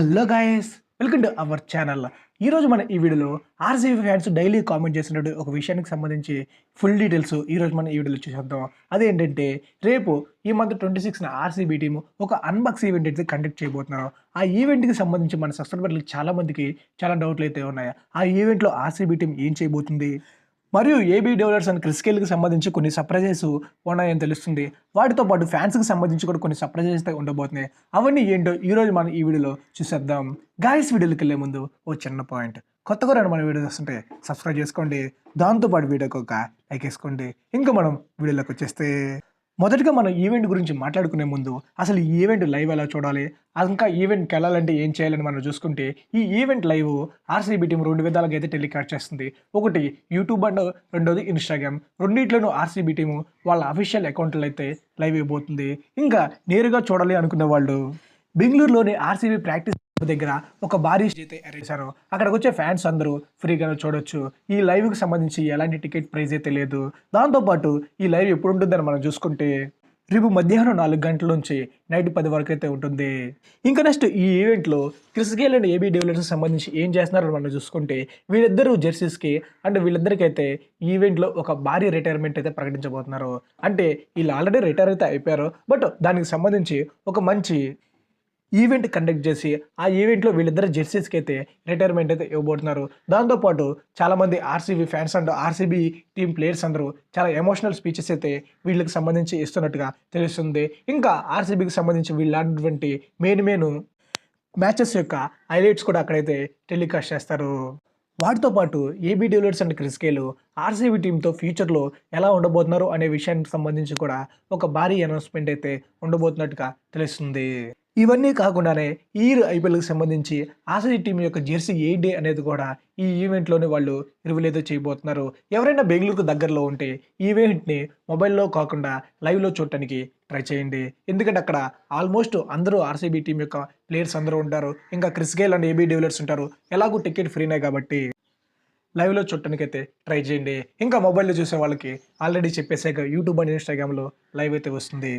Hello guys, welcome to our channel. ఈరోజు మన ఈ వీడియోలో ఆర్సీబీ ఫ్యాన్స్ డైలీ కామెంట్ చేసినట్టు ఒక విషయానికి సంబంధించి ఫుల్ డీటెయిల్స్ ఈరోజు మన ఈ వీడియోలో చూసేద్దాం. అదేంటంటే రేపు ఈ మంత్ 26న ఆర్సీబీ టీం ఒక అన్బాక్స్ ఈవెంట్ అయితే కండక్ట్ చేయబోతున్నారు. ఆ ఈవెంట్కి సంబంధించి మన సబ్స్క్రైబర్లకు చాలామందికి చాలా డౌట్లు అయితే ఉన్నాయి. ఆ ఈవెంట్లో ఆర్సీబీ టీం ఏం చేయబోతుంది, మరియు ఏబీ డెవలర్స్ అండ్ క్రిస్కేల్కి సంబంధించి కొన్ని సర్ప్రైజెస్ ఉన్నాయని తెలుస్తుంది. వాటితో పాటు ఫ్యాన్స్కి సంబంధించి కూడా కొన్ని సర్ప్రైజెస్ అయితే ఉండబోతున్నాయి. అవన్నీ ఏంటో ఈరోజు మనం ఈ వీడియోలో చూసేద్దాం. గాయస్, వీడియోకి వెళ్ళే ముందు ఓ చిన్న పాయింట్, కొత్తగా రెండు మన వీడియో వస్తుంటే సబ్స్క్రైబ్ చేసుకోండి, దాంతోపాటు వీడియోకి ఒక లైక్ వేసుకోండి. ఇంకా మనం వీడియోలోకి వచ్చేస్తే మొదటిగా మనం ఈవెంట్ గురించి మాట్లాడుకునే ముందు అసలు ఈ ఈవెంట్ లైవ్ ఎలా చూడాలి, ఇంకా ఈవెంట్కి వెళ్ళాలంటే ఏం చేయాలని మనం చూసుకుంటే, ఈ ఈవెంట్ లైవ్ ఆర్సీబీ టీం 2 విధాలుగా అయితే టెలికాస్ట్ చేస్తుంది. ఒకటి యూట్యూబ్ అండ్ రెండోది ఇన్స్టాగ్రామ్. రెండింటిలోనూ ఆర్సీబీ టీము వాళ్ళ అఫీషియల్ అకౌంట్లో అయితే లైవ్ ఇవ్వబోతుంది. ఇంకా నేరుగా చూడాలి అనుకునే వాళ్ళు బెంగళూరులోని ఆర్సీబీ ప్రాక్టీస్ దగ్గర ఒక భారీ అయితే అరేంజ్ చేశారు. అక్కడికి వచ్చే ఫ్యాన్స్ అందరూ ఫ్రీగా చూడొచ్చు. ఈ లైవ్కి సంబంధించి ఎలాంటి టికెట్ ప్రైస్ అయితే లేదు. దాంతోపాటు ఈ లైవ్ ఎప్పుడు ఉంటుందని మనం చూసుకుంటే రేపు మధ్యాహ్నం 4 గంటల నుంచి నైట్ 10 వరకు అయితే ఉంటుంది. ఇంకా నెక్స్ట్ ఈ ఈవెంట్లో క్రిస్గేల్ అండ్ ఏబీ డెవలర్స్కి సంబంధించి ఏం చేస్తున్నారో మనం చూసుకుంటే, వీళ్ళిద్దరూ జెర్సీస్కి అండ్ వీళ్ళిద్దరికైతే ఈవెంట్లో ఒక భారీ రిటైర్మెంట్ అయితే ప్రకటించబోతున్నారు. అంటే వీళ్ళు ఆల్రెడీ రిటైర్ అయితే అయిపోయారు, బట్ దానికి సంబంధించి ఒక మంచి ఈవెంట్ కండక్ట్ చేసి ఆ ఈవెంట్లో వీళ్ళిద్దరు జెర్సీస్కి అయితే రిటైర్మెంట్ అయితే ఇవ్వబోతున్నారు. దాంతోపాటు చాలామంది RCB fans and RCB team players అందరూ చాలా ఎమోషనల్ స్పీచెస్ అయితే వీళ్ళకి సంబంధించి ఇస్తున్నట్టుగా తెలుస్తుంది. ఇంకా ఆర్సీబీకి సంబంధించి వీళ్ళటువంటి మెయిన్ మ్యాచెస్ యొక్క హైలైట్స్ కూడా అక్కడైతే టెలికాస్ట్ చేస్తారు. వాటితో పాటు ఏబీ డెవలర్స్ అండ్ క్రిస్కేల్ ఆర్సీబీ టీంతో ఫ్యూచర్లో ఎలా ఉండబోతున్నారు అనే విషయానికి సంబంధించి కూడా ఒక భారీ అనౌన్స్మెంట్ అయితే ఉండబోతున్నట్టుగా తెలుస్తుంది. ఇవన్నీ కాకుండానే ఈ ఐపీఎల్కి సంబంధించి ఆర్సీబీ టీం యొక్క జెర్సీ ఏ డే అనేది కూడా ఈ ఈవెంట్లోనే వాళ్ళు రివీల్ అయితే చేయబోతున్నారు. ఎవరైనా బెంగళూరుకు దగ్గరలో ఉంటే ఈవెంట్ని మొబైల్లో కాకుండా లైవ్లో చూడటానికి ట్రై చేయండి. ఎందుకంటే అక్కడ ఆల్మోస్ట్ అందరూ ఆర్సీబీ టీం యొక్క ప్లేయర్స్ అందరూ ఉంటారు. ఇంకా క్రిస్గేల్ అండ్ ఏబీ డెవలర్స్ ఉంటారు. ఎలాగూ టికెట్ ఫ్రీనే కాబట్టి లైవ్లో చూడటానికి అయితే ట్రై చేయండి. ఇంకా మొబైల్లో చూసే వాళ్ళకి ఆల్రెడీ చెప్పేసాక యూట్యూబ్ అండ్ ఇన్స్టాగ్రామ్లో లైవ్ అయితే వస్తుంది.